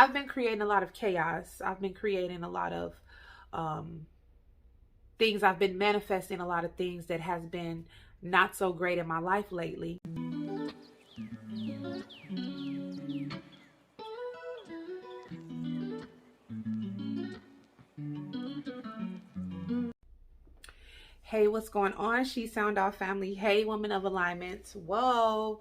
I've been creating a lot of chaos. I've been creating a lot of um, things. I've been manifesting a lot of things that has been not so great in my life lately. Hey, what's going on? She Sound Off family. Hey, woman of alignment. Whoa.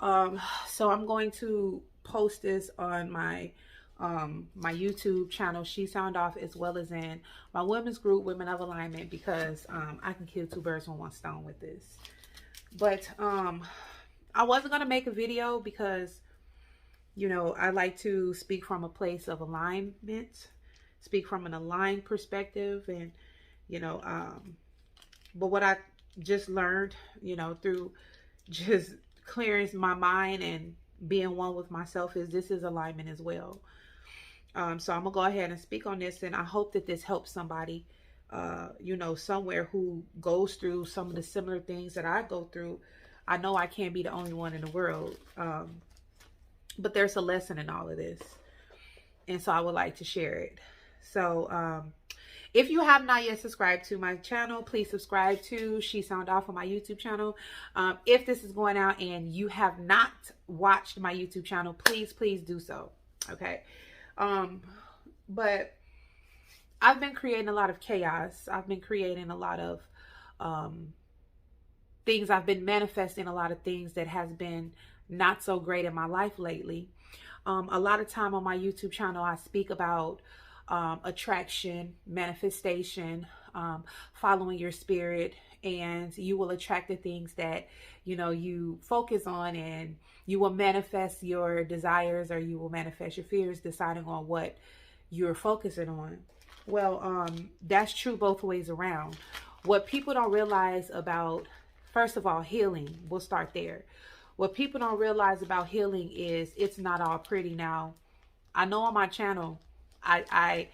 So I'm going to post this on my YouTube channel, She Sound Off, as well as in my women's group, Women of Alignment, because I can kill two birds with one stone with this. But I wasn't gonna make a video because I like to speak from a place of alignment, speak from an aligned perspective, and you know, but what I just learned, through just clearing my mind and being one with myself, is this is alignment as well. So I'm gonna go ahead and speak on this, and I hope that this helps somebody, somewhere who goes through some of the similar things that I go through. I know I can't be the only one in the world, but there's a lesson in all of this, and so I would like to share it. So, if you have not yet subscribed to my channel, please subscribe to She Sound Off on my YouTube channel. If this is going out and you have not watched my YouTube channel, please do so. Okay. But I've been creating a lot of chaos. I've been creating a lot of things. I've been manifesting a lot of things that has been not so great in my life lately. A lot of time on my YouTube channel, I speak about attraction, manifestation, following your spirit, and you will attract the things that you focus on, and you will manifest your desires, or you will manifest your fears, deciding on what you're focusing on. Well, that's true both ways around. What people don't realize about, first of all, healing, we'll start there. What people don't realize about healing is it's not all pretty. Now, I know on my channel, I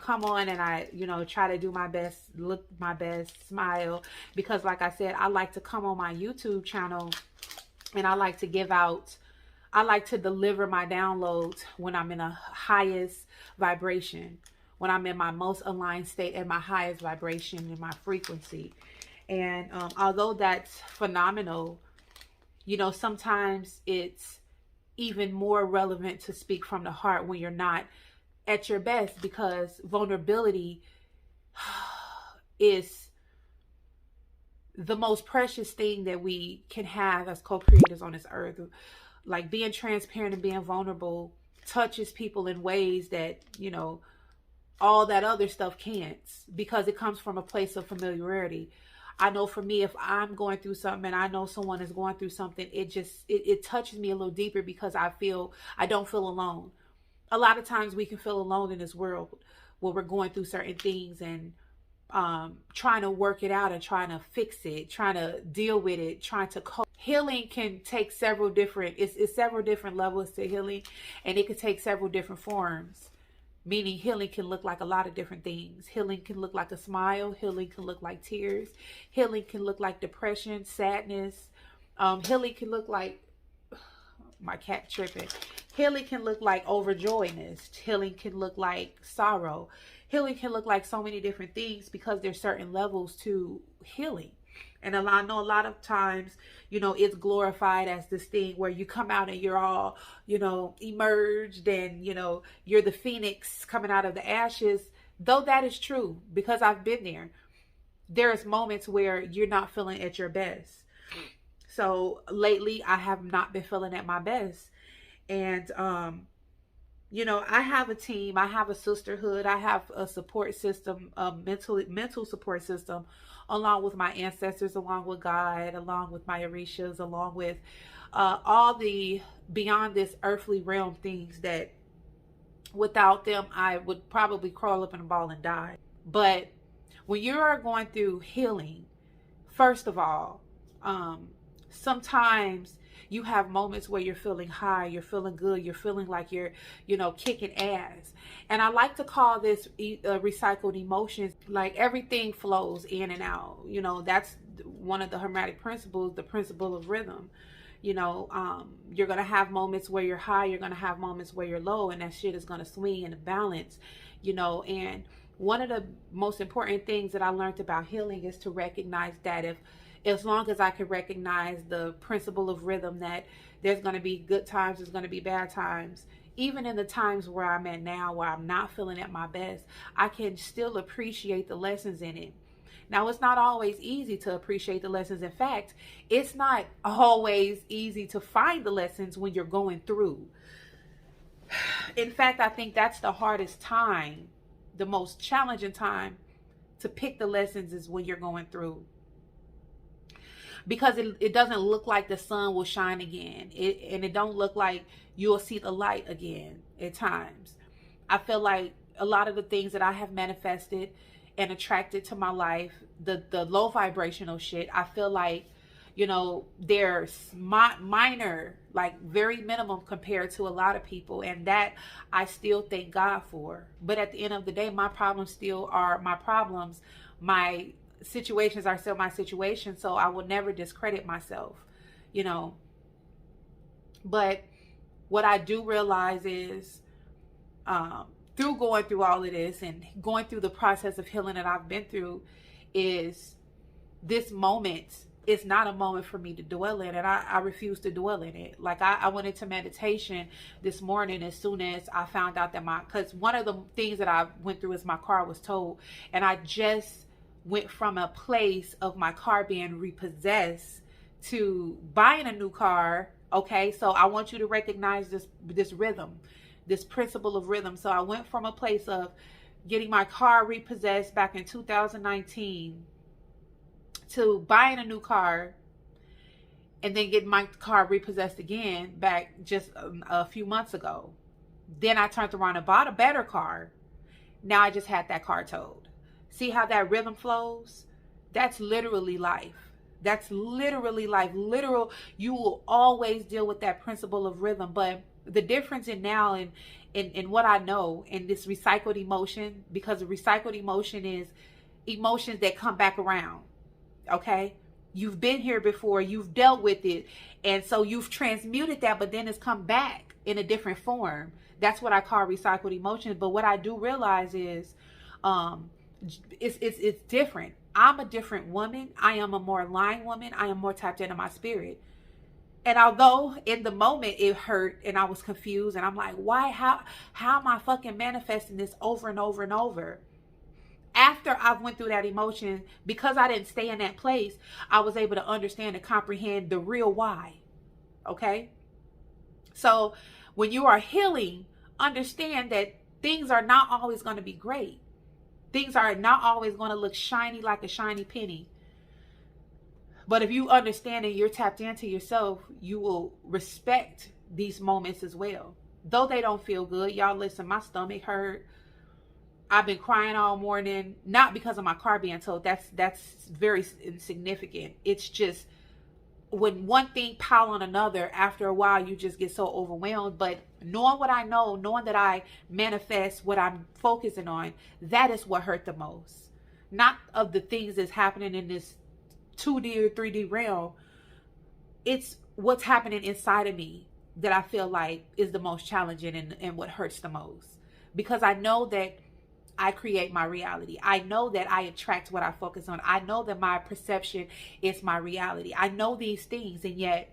come on and I try to do my best, look my best, smile, because like I said, I like to come on my YouTube channel and I like to deliver my downloads when I'm in a highest vibration, when I'm in my most aligned state and my highest vibration in my frequency. And although that's phenomenal, sometimes it's even more relevant to speak from the heart when you're not at your best, because vulnerability is the most precious thing that we can have as co-creators on this earth. Like, being transparent and being vulnerable touches people in ways that all that other stuff can't, because it comes from a place of familiarity. I know for me, if I'm going through something and I know someone is going through something, it touches me a little deeper, because I don't feel alone. A lot of times we can feel alone in this world where we're going through certain things and trying to work it out and trying to fix it, trying to deal with it, trying to cope. Healing can take several different, it's several different levels to healing, and it can take several different forms. Meaning healing can look like a lot of different things. Healing can look like a smile. Healing can look like tears. Healing can look like depression, sadness. Healing can look like, my cat tripping. Healing can look like overjoyness. Healing can look like sorrow. Healing can look like so many different things, because there's certain levels to healing. And I know a lot of times, it's glorified as this thing where you come out and you're all, emerged, and, you're the phoenix coming out of the ashes. Though that is true, because I've been there. There's moments where you're not feeling at your best. So lately I have not been feeling at my best. And, I have a team, I have a sisterhood, I have a support system, a mental support system, along with my ancestors, along with God, along with my Orishas, along with all the beyond this earthly realm things that without them, I would probably crawl up in a ball and die. But when you are going through healing, first of all, sometimes you have moments where you're feeling high, you're feeling good, you're feeling like you're, kicking ass. And I like to call this recycled emotions. Like, everything flows in and out. That's one of the hermetic principles, the principle of rhythm. You're going to have moments where you're high, you're going to have moments where you're low, and that shit is going to swing in a balance, and one of the most important things that I learned about healing is to recognize that as long as I can recognize the principle of rhythm, that there's going to be good times, there's going to be bad times, even in the times where I'm at now, where I'm not feeling at my best, I can still appreciate the lessons in it. Now, it's not always easy to appreciate the lessons. In fact, it's not always easy to find the lessons when you're going through. In fact, I think that's the hardest time, the most challenging time to pick the lessons is when you're going through. Because it doesn't look like the sun will shine again. And it don't look like you'll see the light again at times. I feel like a lot of the things that I have manifested and attracted to my life, the low vibrational shit, I feel like, they're minor, like very minimum compared to a lot of people. And that I still thank God for. But at the end of the day, my problems still are my problems. My situations are still my situations. So I will never discredit myself, But what I do realize is, through going through all of this and going through the process of healing that I've been through, is this moment is not a moment for me to dwell in, and I refuse to dwell in it. Like I went into meditation this morning as soon as I found out that because one of the things that I went through is my car was towed, and I just went from a place of my car being repossessed to buying a new car. Okay, so I want you to recognize this rhythm, this principle of rhythm. So I went from a place of getting my car repossessed back in 2019 to buying a new car, and then getting my car repossessed again back just a few months ago. Then I turned around and bought a better car. Now I just had that car towed. See how that rhythm flows? That's literally life. That's literally life. Literal, you will always deal with that principle of rhythm. But the difference in now and what I know in this recycled emotion, because the recycled emotion is emotions that come back around. Okay? You've been here before, you've dealt with it, and so you've transmuted that, but then it's come back in a different form. That's what I call recycled emotions. But what I do realize is it's different. I'm a different woman. I am a more aligned woman. I am more tapped into my spirit. And although in the moment it hurt and I was confused and I'm like, why, how am I fucking manifesting this over and over and over? After I went through that emotion, because I didn't stay in that place, I was able to understand and comprehend the real why. Okay? So when you are healing, understand that things are not always going to be great. Things are not always going to look shiny like a shiny penny. But if you understand and you're tapped into yourself, you will respect these moments as well. Though they don't feel good. Y'all listen, my stomach hurt. I've been crying all morning, not because of my car being towed. That's very insignificant. It's just when one thing pile on another, after a while, you just get so overwhelmed. But knowing what I know, knowing that I manifest what I'm focusing on, that is what hurt the most. Not of the things that's happening in this 2D or 3D realm. It's what's happening inside of me that I feel like is the most challenging and what hurts the most. Because I know that I create my reality. I know that I attract what I focus on. I know that my perception is my reality. I know these things, and yet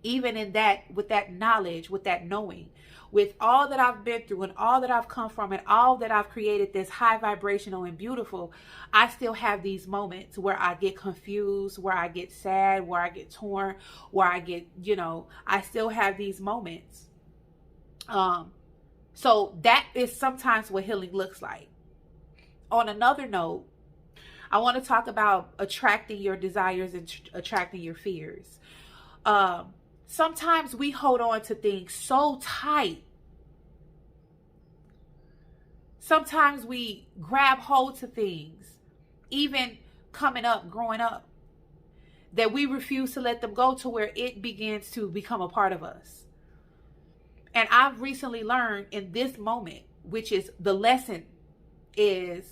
even in that, with that knowledge, with that knowing, with all that I've been through and all that I've come from and all that I've created this high vibrational and beautiful, I still have these moments where I get confused, where I get sad, where I get torn, where I get, I still have these moments. So that is sometimes what healing looks like. On another note, I want to talk about attracting your desires and attracting your fears. Sometimes we hold on to things so tight. Sometimes we grab hold to things, even growing up, that we refuse to let them go to where it begins to become a part of us. And I've recently learned in this moment, which is the lesson, is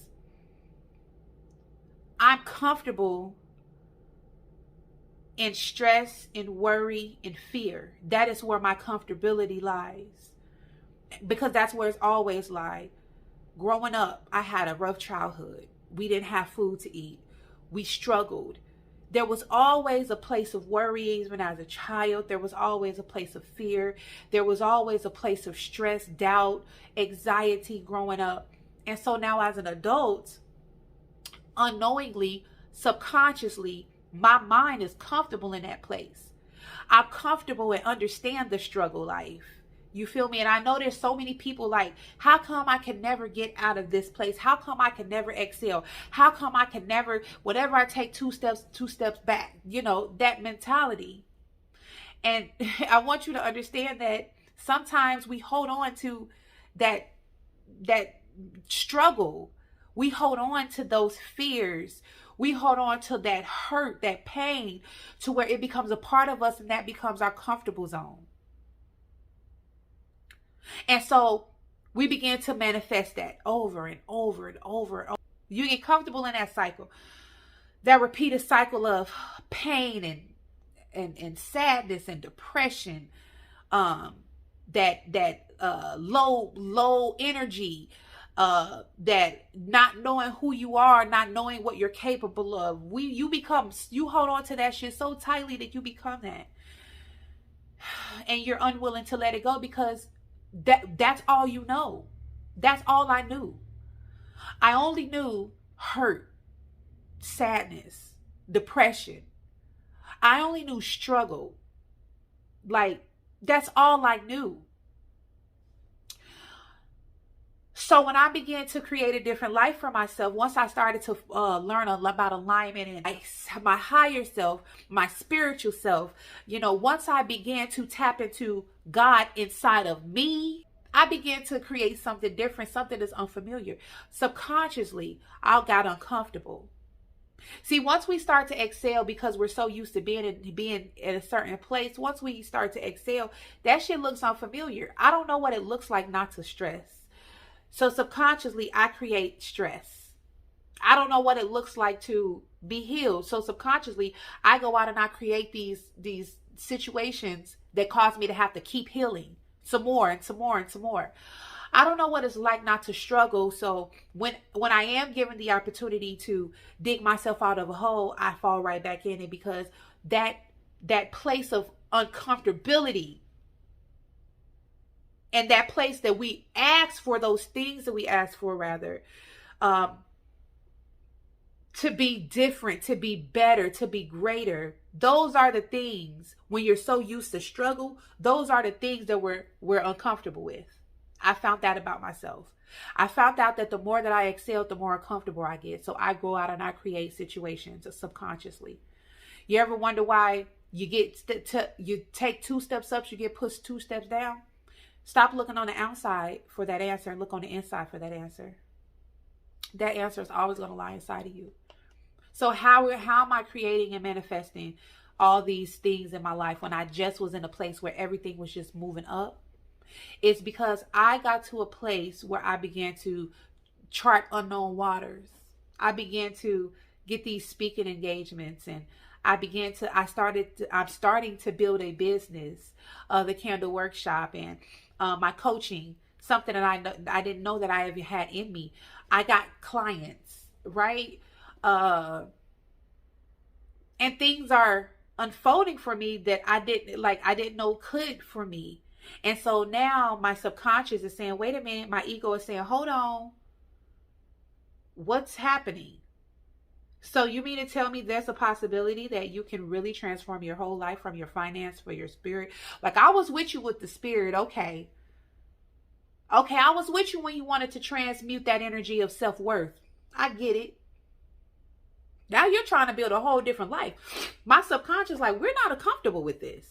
I'm comfortable in stress, in worry, in fear. That is where my comfortability lies, because that's where it's always lied. Growing up, I had a rough childhood. We didn't have food to eat. We struggled. There was always a place of worry even as a child. There was always a place of fear. There was always a place of stress, doubt, anxiety growing up. And so now as an adult, unknowingly, subconsciously, my mind is comfortable in that place. I'm comfortable and understand the struggle life. You feel me? And I know there's so many people like, how come I can never get out of this place? How come I can never excel? How come I can never, whatever I take two steps back, that mentality. And I want you to understand that sometimes we hold on to that struggle. We hold on to those fears. We hold on to that hurt, that pain, to where it becomes a part of us and that becomes our comfortable zone. And so we begin to manifest that over and over and over and over. You get comfortable in that cycle, that repeated cycle of pain and sadness and depression, that low energy, that not knowing who you are, not knowing what you're capable of. You hold on to that shit so tightly that you become that, and you're unwilling to let it go because that's all you know. That's all I knew. I only knew hurt, sadness, depression. I only knew struggle. Like, that's all I knew. So when I began to create a different life for myself, once I started to learn about alignment and my higher self, my spiritual self, once I began to tap into God inside of me, I began to create something different, something that's unfamiliar. Subconsciously, I got uncomfortable. See, once we start to excel because we're so used to being in a certain place, once we start to excel, that shit looks unfamiliar. I don't know what it looks like not to stress. So subconsciously, I create stress. I don't know what it looks like to be healed. So subconsciously, I go out and I create these situations that cause me to have to keep healing some more and some more and some more. I don't know what it's like not to struggle. So when I am given the opportunity to dig myself out of a hole, I fall right back in it, because that place of uncomfortability, and that place that we ask for, those things that we ask for, rather, to be different, to be better, to be greater. Those are the things, when you're so used to struggle, those are the things that we're uncomfortable with. I found that about myself. I found out that the more that I excel, the more uncomfortable I get. So I go out and I create situations subconsciously. You ever wonder why you you take 2 steps up, you get pushed 2 steps down? Stop looking on the outside for that answer and look on the inside for that answer. That answer is always going to lie inside of you. So how am I creating and manifesting all these things in my life when I just was in a place where everything was just moving up? It's because I got to a place where I began to chart unknown waters. I began to get these speaking engagements, and I'm starting to build a business, the candle workshop, and my coaching, something that I didn't know that I ever had in me. I got clients, right? And things are unfolding for me that I didn't know could for me. And so now my subconscious is saying, wait a minute, my ego is saying, hold on, what's happening? So you mean to tell me there's a possibility that you can really transform your whole life, from your finance, for your spirit? Like, I was with you with the spirit. Okay, I was with you when you wanted to transmute that energy of self-worth. I get it. Now you're trying to build a whole different life. My subconscious, like, we're not comfortable with this.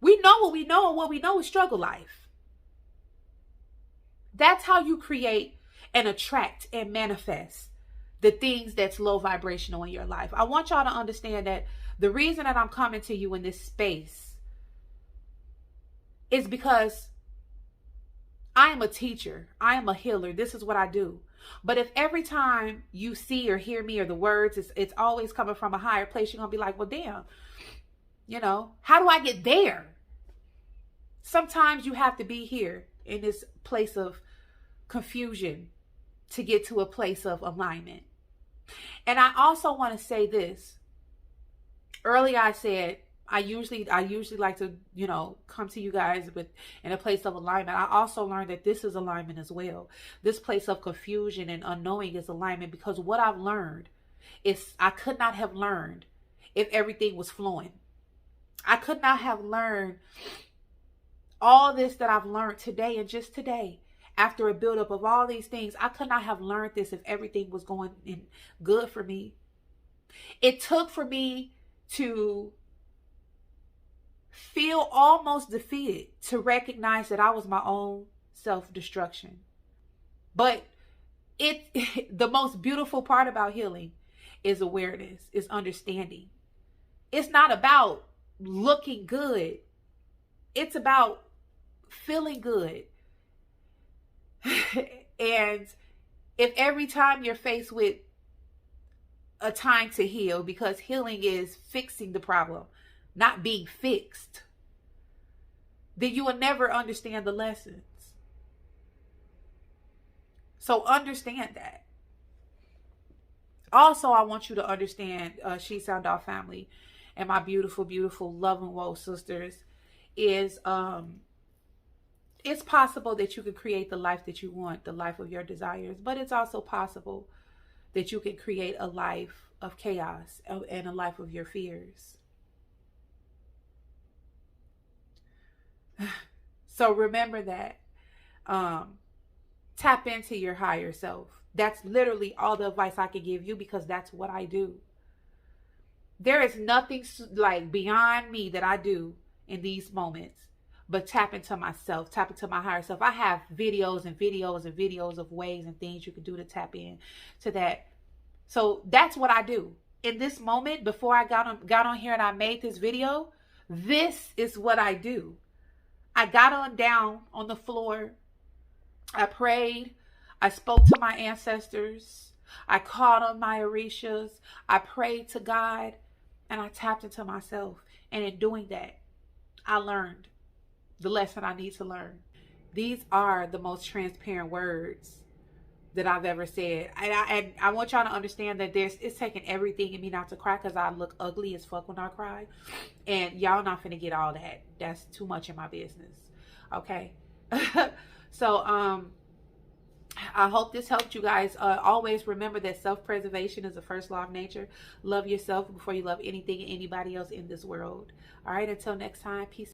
We know what we know, and what we know is struggle life. That's how you create and attract and manifest the things that's low vibrational in your life. I want y'all to understand that the reason that I'm coming to you in this space is because I am a teacher. I am a healer. This is what I do. But if every time you see or hear me or the words, it's always coming from a higher place, you're going to be like, well, damn, You know, how do I get there? Sometimes you have to be here in this place of confusion to get to a place of alignment. And I also want to say this. Earlier I said I usually like to, you know, come to you guys with in a place of alignment. I also learned that this is alignment as well. This place of confusion and unknowing is alignment, because what I've learned is I could not have learned if everything was flowing. I could not have learned all this that I've learned today, and just today, after a buildup of all these things, I could not have learned this if everything was going in good for me. It took for me to feel almost defeated to recognize that I was my own self-destruction. But the most beautiful part about healing is awareness, is understanding. It's not about looking good. It's about feeling good. And if every time you're faced with a time to heal, because healing is fixing the problem, not being fixed, then you will never understand the lessons. So understand that. Also, I want you to understand, She Sound Off family and my beautiful, beautiful love and woe sisters, is it's possible that you can create the life that you want, the life of your desires, but it's also possible that you can create a life of chaos and a life of your fears. So remember that. Tap into your higher self. That's literally all the advice I can give you, because that's what I do. There is nothing like beyond me that I do in these moments but tap into myself, tap into my higher self. I have videos and videos and videos of ways and things you can do to tap in to that. So that's what I do. In this moment, before I got on here and I made this video, this is what I do. I got on down on the floor. I prayed. I spoke to my ancestors. I called on my orishas. I prayed to God, and I tapped into myself. And in doing that, I learned the lesson I need to learn. These are the most transparent words that I've ever said. And I want y'all to understand that it's taking everything in me not to cry, because I look ugly as fuck when I cry. And y'all not finna get all that. That's too much in my business. Okay? So, I hope this helped you guys. Always remember that self-preservation is the first law of nature. Love yourself before you love anything and anybody else in this world. All right, until next time, peace.